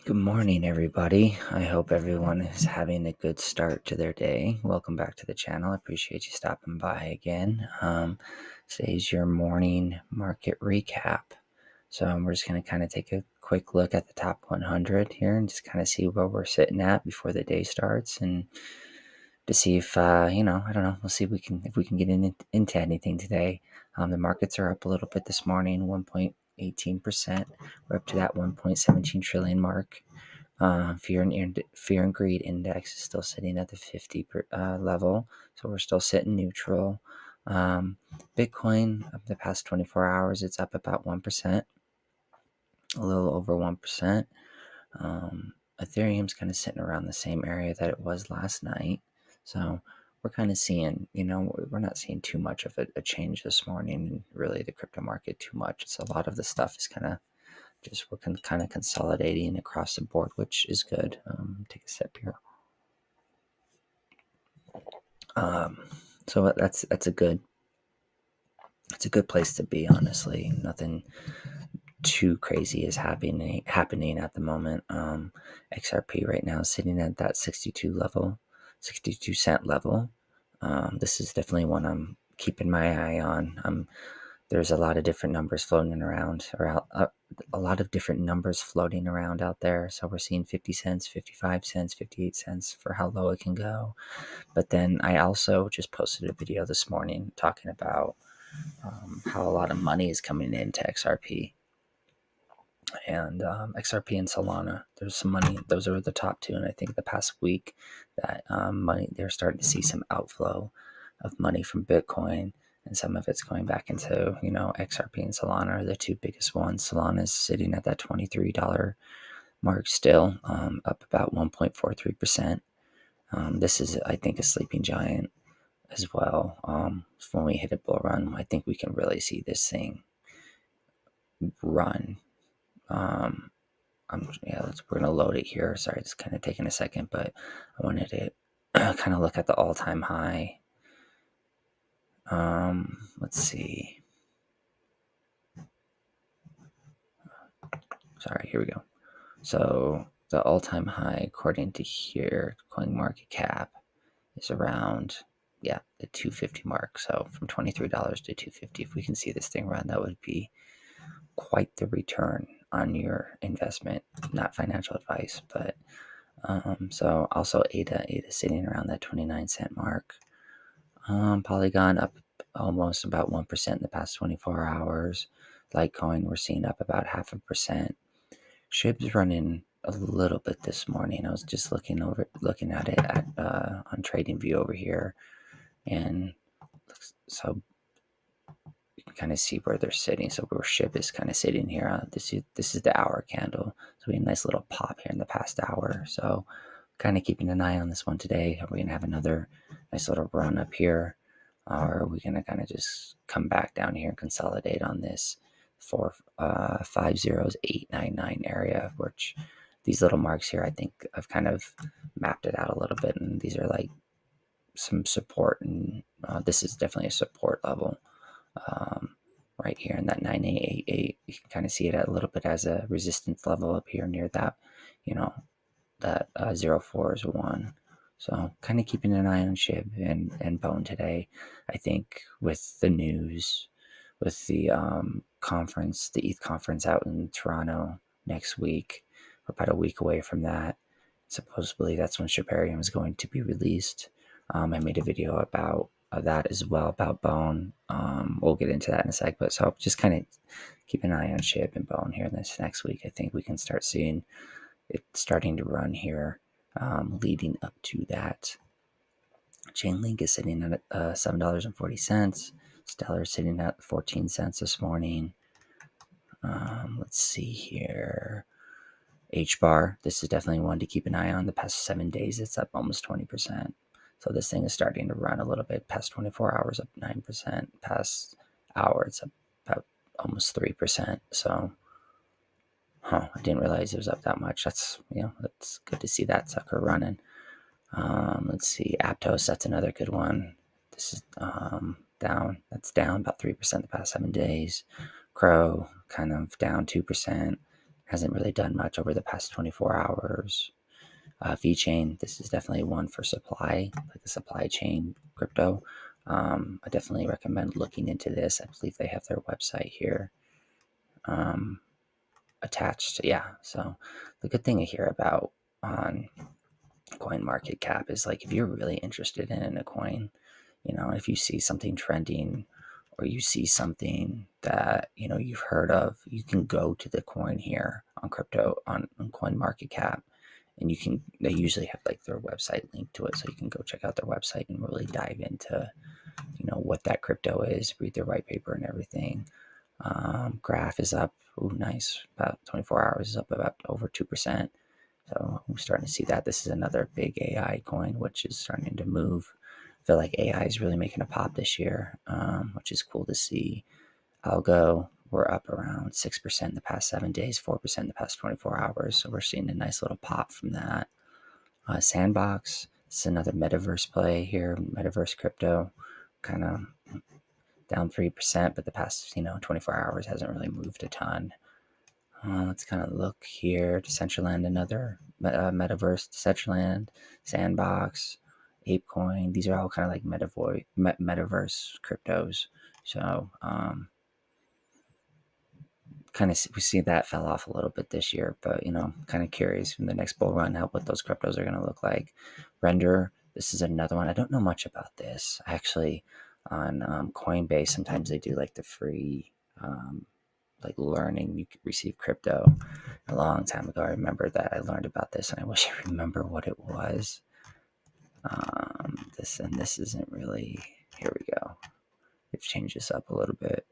Good morning, everybody. I hope everyone is having a good start to their day. Welcome back to the channel. I appreciate you stopping by again. Today's your morning market recap. So we're just going to kind of take a quick look at the top 100 here and just kind of see where we're sitting at before the day starts, and to see if I don't know. We'll see if we can get into anything today. The markets are up a little bit this morning, 1.18%. We're up to that 1.17 trillion mark. Fear and greed index is still sitting at the 50 level, so we're still sitting neutral. Bitcoin, of the past 24 hours, it's up about 1%, a little over 1%. Ethereum's kind of sitting around the same area that it was last night, so we're kind of seeing, we're not seeing too much of a change this morning, really, the crypto market too much. It's a lot of the stuff is kind of just we're kind of consolidating across the board, which is good. Take a sip here. So that's a good place to be. Honestly, nothing too crazy is happening at the moment. XRP right now is sitting at that 62 cent level. This is definitely one I'm keeping my eye on. There's a lot of different numbers floating around, a lot of different numbers floating around out there. So we're seeing 50 cents, 55 cents, 58 cents for how low it can go. But then I also just posted a video this morning talking about how a lot of money is coming into XRP. And XRP and Solana, there's some money. Those are the top two. And I think the past week that money, they're starting to see some outflow of money from Bitcoin, and some of it's going back into, XRP and Solana are the two biggest ones. Solana is sitting at that $23 mark still, up about 1.43%. This is, I think, a sleeping giant as well. When we hit a bull run, I think we can really see this thing run. We're gonna load it here. Sorry, it's kind of taking a second, but I wanted to kind of look at the all-time high. Let's see. Sorry, here we go. So the all-time high, according to here, CoinMarketCap, is around the 250 mark. So from $23 to 250. If we can see this thing run, that would be quite the return on your investment. Not financial advice, but so also ADA sitting around that 29 cent mark. Polygon up almost about 1% in the past 24 hours. Litecoin, we're seeing up about 0.5%. SHIB's running a little bit this morning. I was just looking at it on TradingView over here, and so you can kind of see where they're sitting. So where SHIB is kind of sitting here. This is the hour candle. So we had a nice little pop here in the past hour. So kind of keeping an eye on this one today. Are we gonna have another nice little run up here, or are we gonna kind of just come back down here and consolidate on this 450.899 area, which these little marks here, I think I've kind of mapped it out a little bit, and these are like some support, and this is definitely a support level right here in that 9888. You can kind of see it a little bit as a resistance level up here near that, that 04 is 1. So kind of keeping an eye on SHIB and Bone today. I think with the news, with the conference, the ETH conference out in Toronto next week, we're about a week away from that. Supposedly that's when Shibarium is going to be released. I made a video about that as well, about Bone. We'll get into that in a sec, but so just kind of keep an eye on SHIB and Bone here this next week. I think we can start seeing it starting to run here, leading up to that. Chainlink is sitting at $7.40. Stellar is sitting at 14 cents this morning. Let's see here. HBAR, this is definitely one to keep an eye on. The past 7 days, it's up almost 20%. So this thing is starting to run a little bit. Past 24 hours, up 9%. Past hour, it's up about almost 3%. So, I didn't realize it was up that much. That's good to see that sucker running. Let's see, Aptos, that's another good one. This is down. That's down about 3% the past 7 days. Crow, kind of down 2%. hasn't really done much over the past 24 hours. VeChain, this is definitely one for supply, like the supply chain crypto. I definitely recommend looking into this. I believe they have their website here attached. Yeah, so the good thing I hear about on Coin Market Cap is like if you're really interested in a coin, if you see something trending or you see something that you've heard of, you can go to the coin here on crypto on Coin Market Cap, and they usually have like their website linked to it, so you can go check out their website and really dive into what that crypto is, read their white paper and everything. Graph is up. Ooh, nice. About 24 hours is up about over 2%. So we're starting to see that. This is another big AI coin, which is starting to move. I feel like AI is really making a pop this year, which is cool to see. Algo, we're up around 6% in the past 7 days, 4% in the past 24 hours. So we're seeing a nice little pop from that. Sandbox, this is another metaverse play here, metaverse crypto, kind of down 3%, but the past 24 hours hasn't really moved a ton. Let's kind of look here. Decentraland, another metaverse. Decentraland, Sandbox, ApeCoin. These are all kind of like metaverse cryptos. So kind of we see that fell off a little bit this year, but kind of curious from the next bull run what those cryptos are going to look like. Render. This is another one. I don't know much about this actually. On Coinbase, sometimes they do like the free. Like learning, you could receive crypto. A long time ago, I remember that I learned about this, and I wish I remember what it was. This isn't really. Here we go. We've changed this up a little bit.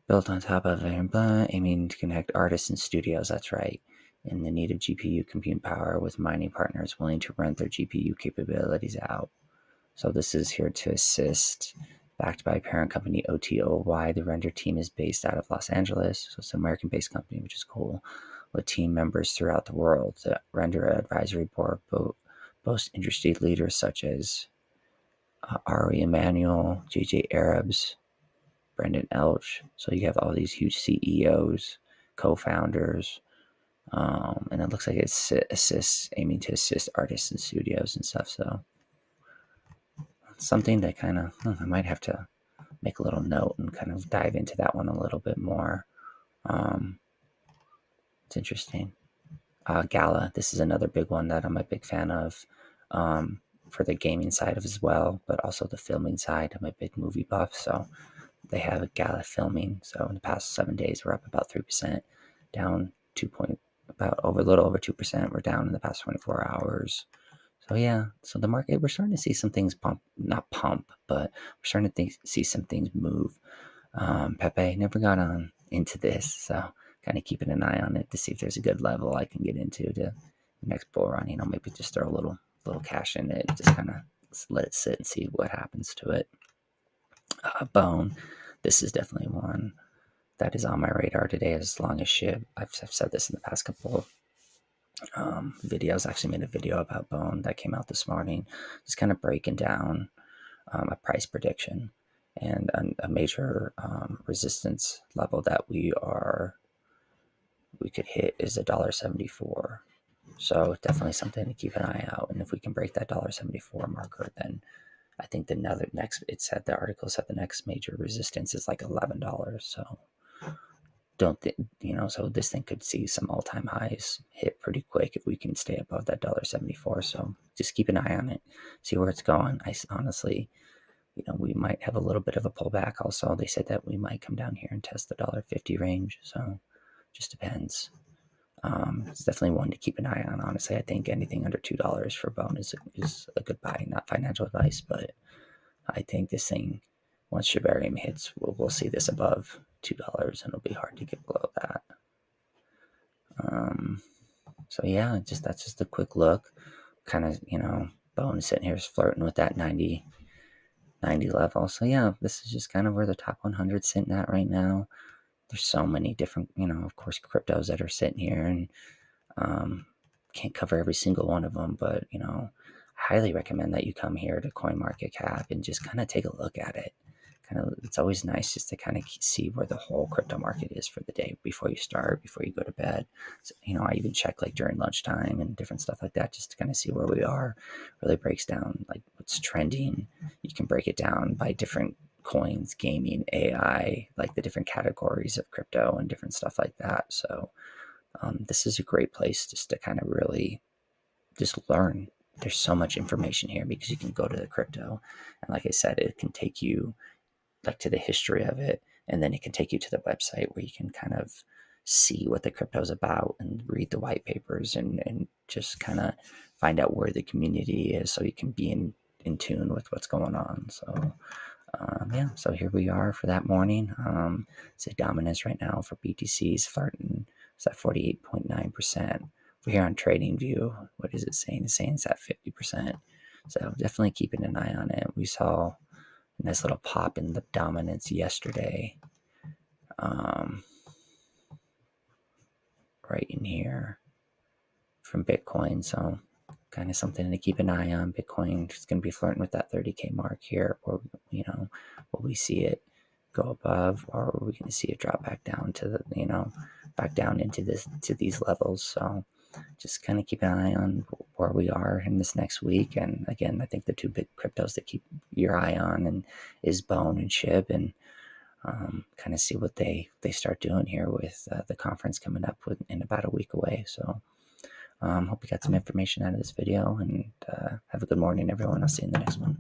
Built on top of aiming to connect artists and studios. That's right. In the need of GPU compute power, with mining partners willing to rent their GPU capabilities out. So this is here to assist. Backed by parent company OTOY, the Render team is based out of Los Angeles, so it's an American-based company, which is cool, with team members throughout the world. The Render advisory board boasts industry leaders such as Ari Emanuel, JJ Arabs, Brendan Elch. So you have all these huge CEOs, co-founders, and it looks like it's aiming to assist artists and studios and stuff. So something that kind of I might have to make a little note and kind of dive into that one a little bit more. It's interesting. Gala, this is another big one that I'm a big fan of, for the gaming side of as well, but also the filming side. I'm a big movie buff, so they have a Gala filming. So in the past 7 days, we're up about 3%, down a little over 2%. We're down in the past 24 hours. So yeah, so the market, we're starting to see some things not pump, but we're starting to see some things move. Pepe never got on into this, so kind of keeping an eye on it to see if there's a good level I can get into to the next bull run. Maybe just throw a little cash in it, just kind of let it sit and see what happens to it. Bone, this is definitely one that is on my radar today as long as shit. I've said this in the past couple videos. I actually made a video about Bone that came out this morning, just kind of breaking down a price prediction and a major resistance level that we could hit is $1.74. So definitely something to keep an eye out. And if we can break that $1.74 marker, then I think the article said the next major resistance is like $11. So don't think, so this thing could see some all-time highs hit pretty quick if we can stay above that $1.74. So just keep an eye on it, see where it's going. I honestly, we might have a little bit of a pullback also. They said that we might come down here and test the $1.50 range. So just depends. It's definitely one to keep an eye on. Honestly, I think anything under $2 for Bone is a good buy. Not financial advice, but I think this thing, once Shibarium hits, we'll see this above $2, and it'll be hard to get below that. So yeah, that's just a quick look. Kind of, Bone sitting here is flirting with that 90 level. So yeah, this is just kind of where the top 100 sitting at right now. There's so many different, of course, cryptos that are sitting here, and can't cover every single one of them, but I highly recommend that you come here to CoinMarketCap and just kind of take a look at it, it's always nice just to kind of see where the whole crypto market is for the day before you start, before you go to bed. So, I even check like during lunchtime and different stuff like that just to kind of see where we are. Really breaks down like what's trending. You can break it down by different coins, gaming, AI, like the different categories of crypto and different stuff like that. So this is a great place just to kind of really just learn. There's so much information here because you can go to the crypto, and like I said, it can take you like to the history of it, and then it can take you to the website where you can kind of see what the crypto is about and read the white papers and just kind of find out where the community is so you can be in tune with what's going on. So yeah, so here we are for that morning. Say dominance right now for BTC's flirting. It's at 48.9%. We're here on TradingView. What is it saying? It's saying it's at 50%. So definitely keeping an eye on it. We saw a nice little pop in the dominance yesterday. Right in here from Bitcoin. So kind of something to keep an eye on. Bitcoin is going to be flirting with that 30K mark here, or will we see it go above, or are we going to see it drop back down to back down into these levels? So just kind of keep an eye on where we are in this next week. And again, I think the two big cryptos to keep your eye on and is Bone and SHIB, and kind of see what they start doing here with the conference coming up in about a week away. So hope you got some information out of this video, and have a good morning, everyone. I'll see you in the next one.